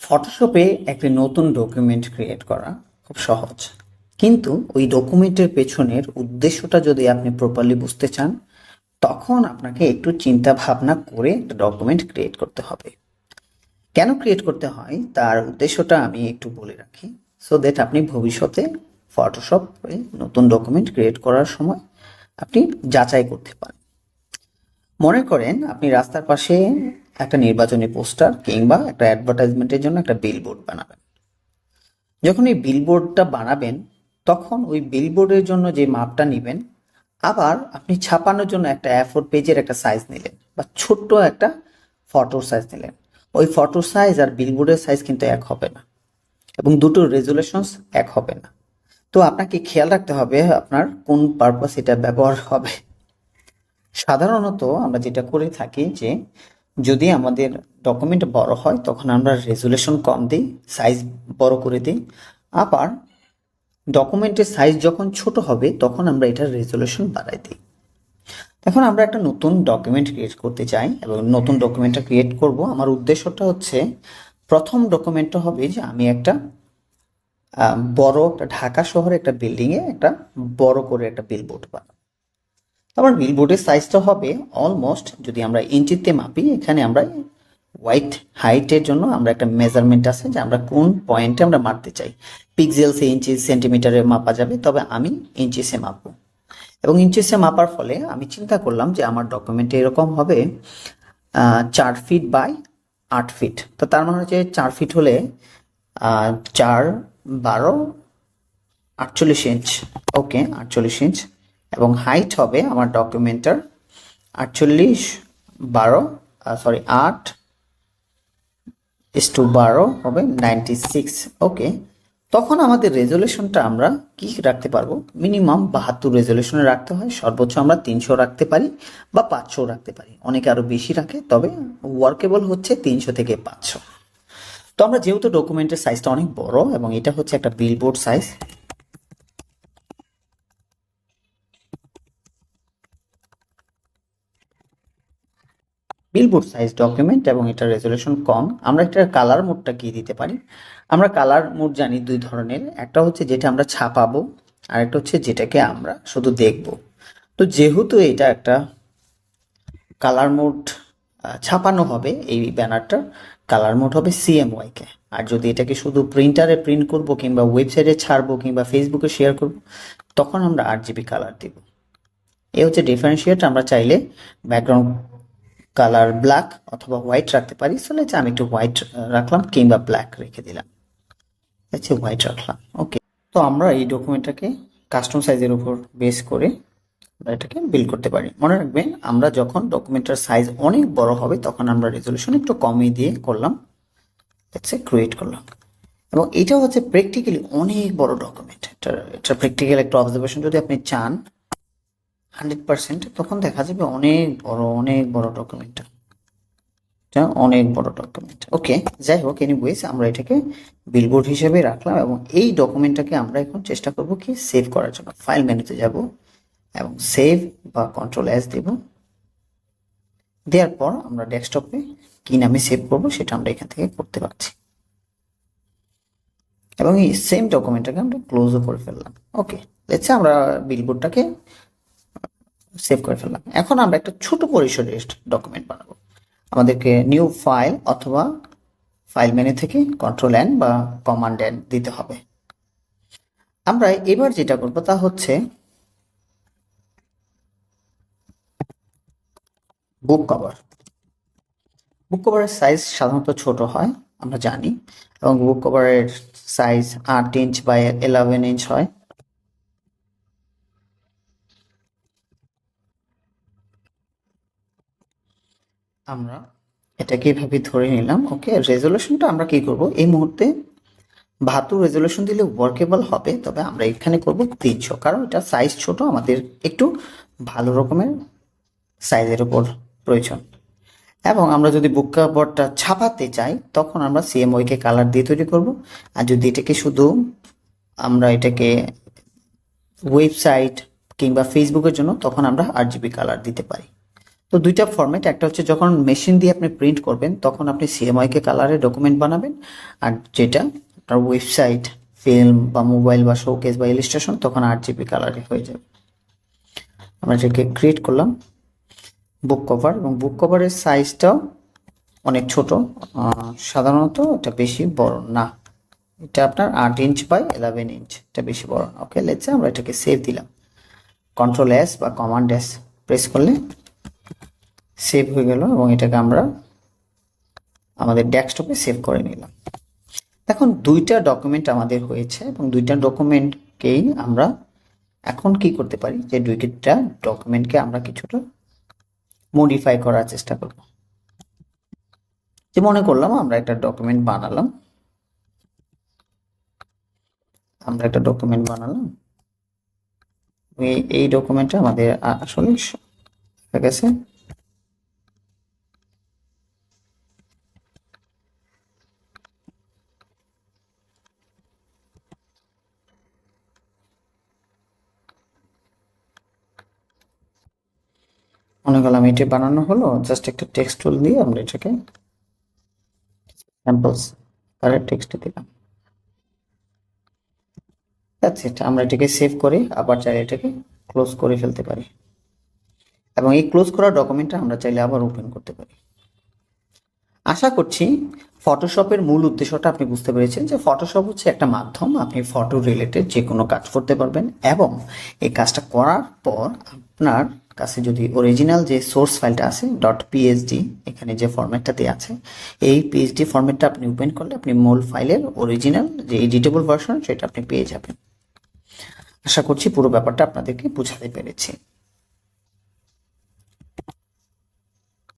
ফটোশপে একটি নতুন document create করা খুব সহজ, কিন্তু ওই ডকুমেন্টের পেছনের উদ্দেশ্যটা যদি আপনি প্রপারলি বুঝতে চান, তখন আপনাকে একটু চিন্তা ভাবনা করে একটা ডকুমেন্ট ক্রিয়েট করতে হবে। কেন ক্রিয়েট করতে হয় তার উদ্দেশ্যটা আমি একটু বলে রাখি, সো দ্যাট আপনি ভবিষ্যতে ফটোশপে নতুন ডকুমেন্ট ক্রিয়েট করার সময় আপনি যাচাই করতে পারেন। মনে করেন আপনি রাস্তার পাশে একটা নির্বাচনী পোস্টার কিংবা একটা অ্যাডভার্টাইজমেন্টের জন্য একটা বিলবোর্ড বানাবেন। যখন এই বিলবোর্ডটা বানাবেন, তখন ওই বিলবোর্ডের জন্য যে মাপটা নেবেন, আবার আপনি ছাপানোর জন্য একটা A4 পেজের একটা সাইজ নিলেন বা ছোট্ট একটা ফটোর সাইজ নিলেন। ওই ফটোর সাইজ আর বিলবোর্ডের সাইজ কিন্তু এক হবে না, এবং দুটোর রেজুলেশনস এক হবে না। তো আপনাকে খেয়াল রাখতে হবে আপনার কোন পারপাস এটা ব্যবহার হবে। সাধারণত আমরা যেটা করে থাকি যে, যদি আমাদের ডকুমেন্ট বড় হয় তখন আমরা রেজুলেশন কম দিই, সাইজ বড় করে দিই। আবার ডকুমেন্টের সাইজ যখন ছোট হবে তখন আমরা এটার রেজুলেশন বাড়াই দিই। এখন আমরা একটা নতুন ডকুমেন্ট ক্রিয়েট করতে চাই এবং নতুন ডকুমেন্টটা ক্রিয়েট করব। আমার উদ্দেশ্যটা হচ্ছে, প্রথম ডকুমেন্টটা হবে যে আমি একটা বড় একটা ঢাকা শহরে একটা বিল্ডিংয়ে একটা বড় করে একটা বিলবোর্ড বানাবো। আমার বিলবোর্ডের সাইজটা হবে অলমোস্ট, যদি আমরা ইঞ্চিতে মাপি, এখানে আমরা হোয়াইট হাইটের জন্য আমরা একটা মেজারমেন্ট আছে যে আমরা কোন পয়েন্টে আমরা মাপতে চাই। পিক্সেলসে ইঞ্চি সেন্টিমিটারে মাপা যাবে, তবে আমি ইঞ্চিসে মাপবো। এবং ইঞ্চিসে মাপার ফলে আমি চিন্তা করলাম যে আমার ডকুমেন্টে এরকম হবে 4 ফিট বাই 8 ফিট। তো তার মানে হচ্ছে 4 ফিট হলে 4 12 48 ইঞ্চ। ওকে, 48 ইঞ্চ। এবং হাইট হবে আমার ডকুমেন্টার 8 হবে 96। ওকে, তখন আমাদের রেজুলেশনটা আমরা কি রাখতে পারবো? মিনিমাম 72 রেজুলেশনে রাখতে হয়, সর্বোচ্চ আমরা 300 রাখতে পারি বা 500 রাখতে পারি, অনেকে আরো বেশি রাখে, তবে ওয়ার্কেবল হচ্ছে 300 থেকে 500। তো আমরা যেহেতু ডকুমেন্টের সাইজটা অনেক বড় এবং এটা হচ্ছে একটা billboard size, billboard size document এবং এটার রেজুলেশন কম, আমরা এটার কালার মোডটা কি দিতে পারি? আমরা কালার মোড জানি দুই ধরনের, একটা হচ্ছে যেটা আমরা ছাপাবো, আর একটা হচ্ছে যেটাকে আমরা শুধু দেখব। তো যেহেতু এটা একটা কালার মোড ছাপানো হবে, এই ব্যানারটা কালার মোড হবে CMYK। আর যদি এটাকে শুধু প্রিন্টারে প্রিন্ট করব কিংবা ওয়েবসাইটে ছাড়বো কিংবা ফেসবুকে শেয়ার করব, তখন আমরা RGB কালার দিব। এই হচ্ছে ডিফারেন্সিয়েট। আমরা চাইলে ব্যাকগ্রাউন্ড কালার ব্ল্যাক অথবা হোয়াইট রাখতে পারি। সো লেটস আমি একটু হোয়াইট রাখলাম কিংবা ব্ল্যাক রেখে দিলাম, আচ্ছা হোয়াইট রাখলাম। ওকে, তো আমরা এই ডকুমেন্টটাকে কাস্টম সাইজের উপর বেস করে আমরা এটাকে বিল্ড করতে পারি। মনে রাখবেন, আমরা যখন ডকুমেন্টের সাইজ অনেক বড় হবে তখন আমরা রেজলিউশন একটু কমিয়ে দিয়ে করলাম, লেটস ক্রিয়েট করলাম। এবং এটা হচ্ছে প্র্যাকটিক্যালি অনেক বড় ডকুমেন্ট। এটা প্র্যাকটিক্যাল একটা অবজারভেশন যদি আপনি চান 100%, তখন দেখা যাবে অনেক বড় ডকুমেন্টটা, অনেক বড় ডকুমেন্ট। ওকে, যাই হোক, এনিওয়েজ আমরা এটাকে বিলবোর্ড হিসেবে রাখলাম এবং এই ডকুমেন্টটাকে আমরা এখন চেষ্টা করব কি সেভ করার জন্য। ফাইল মেনুতে যাব এবং সেভ বা Ctrl+S দেব। দেওয়ার পর আমরা ডেস্কটপে কি নামে সেভ করব সেটা আমরা এখান থেকে করতে পারছি, এবং এই সেম ডকুমেন্টটাকে আমরা ক্লোজও করে ফেললাম। ওকে, লেটস আমরা বিলবোর্ডটাকে সেভ করে ফেললাম। এখন আমরা একটা ছোট পরিসরের ডকুমেন্ট বানাবো। আমাদেরকে নিউ ফাইল অথবা ফাইল মেনু থেকে Ctrl+N বা Command+N দিতে হবে। আমরা এবার যেটা করব তা হচ্ছে বুক কভার। বুক কভারের সাইজ সাধারণত ছোট হয়, আমরা জানি, এবং বুক কভারের সাইজ 8 ইঞ্চ বাই 11 ইঞ্চ হয়। আমরা এটাকে এভাবে ধরে নিলাম। ওকে, রেজলিউশনটা আমরা কি করব, এই মুহূর্তে 72 রেজলিউশন দিলে ওয়ার্কেবল হবে, তবে আমরা এখানে করব 300, কারণ এটা সাইজ ছোট, আমাদের একটু ভালো রকমের সাইজের উপর প্রয়োজন। এবং আমরা যদি বুক কভারটা ছাপাতে চাই তখন আমরা CMYK কালার দিয়ে তৈরি করব। আর যদি এটাকে শুধু আমরা এটাকে ওয়েবসাইট কিংবা ফেসবুকের জন্য, তখন আমরা RGB কালার দিতে পারি। তো দুইটা ফরম্যাট, একটা হচ্ছে যখন মেশিন দিয়ে আপনি প্রিন্ট করবেন তখন আপনি সিএমওয়াইকে কালারে ডকুমেন্ট বানাবেন, আর যেটা আপনার ওয়েবসাইট, ফিল্ম বা মোবাইল বা শোকেস বা ইলিস্ট্রেশন তখন আরজিবি কালারে হয়ে যাবে। আমরা এটাকে ক্রিয়েট করলাম বুক কভার, এবং বুক কভারের সাইজটাও অনেক ছোট, সাধারণত এটা বেশি বড় না, এটা আপনার 8 ইঞ্চ বাই 11 ইঞ্চ, এটা বেশি বড় না। ওকে, লেটস সে আমরা এটাকে সেভ দিলাম, কন্ট্রোল এস বা কমান্ড এস প্রেস করলে সেভ হয়ে গেল, এবং এটাকে আমরা আমাদের ডেস্কটপে সেভ করে নিলাম। এখন দুইটা ডকুমেন্ট আমাদের হয়েছে, এবং দুইটা ডকুমেন্টকেই আমরা এখন কি করতে পারি, যে দুইটা ডকুমেন্টকে আমরা কিছুটা মডিফাই করার চেষ্টা করব। যে মনে করলাম আমরা একটা ডকুমেন্ট বানালাম, এই ডকুমেন্টটা আমাদের আসলে হয়ে গেছে। মনে করলাম এটি বানানো হলো, জাস্ট একটা টেক্সট টুল দিয়ে আমরা এটাকে স্যাম্পলস আর টেক্সট দিলাম। That's it. আমরা এটাকে সেভ করে আবার চাইলে এটাকে ক্লোজ করে ফেলতে পারি, এবং এই ক্লোজ করা ডকুমেন্টটা আমরা চাইলে আবার ওপেন করতে পারি। আশা করছি ফটোশপের মূল উদ্দেশ্যটা আপনি বুঝতে পেরেছেন, যে ফটোশপ হচ্ছে একটা মাধ্যম, আপনি ফটো রিলেটেড যে কোনো কাজ করতে পারবেন, এবং এই কাজটা করার পর আপনার কাছে যদি অরিজিনাল যে সোর্স ফাইলটা আছে .psd, এখানে যে ফরম্যাটটাতে আছে, এই পিএইচডি ফরম্যাটটা আপনি ওপেন করলে আপনি মূল ফাইলের অরিজিনাল যে এডিটেবল ভার্সন সেটা আপনি পেয়ে যাবেন। আশা করছি পুরো ব্যাপারটা আপনাদেরকে বোঝাতে পেরেছি।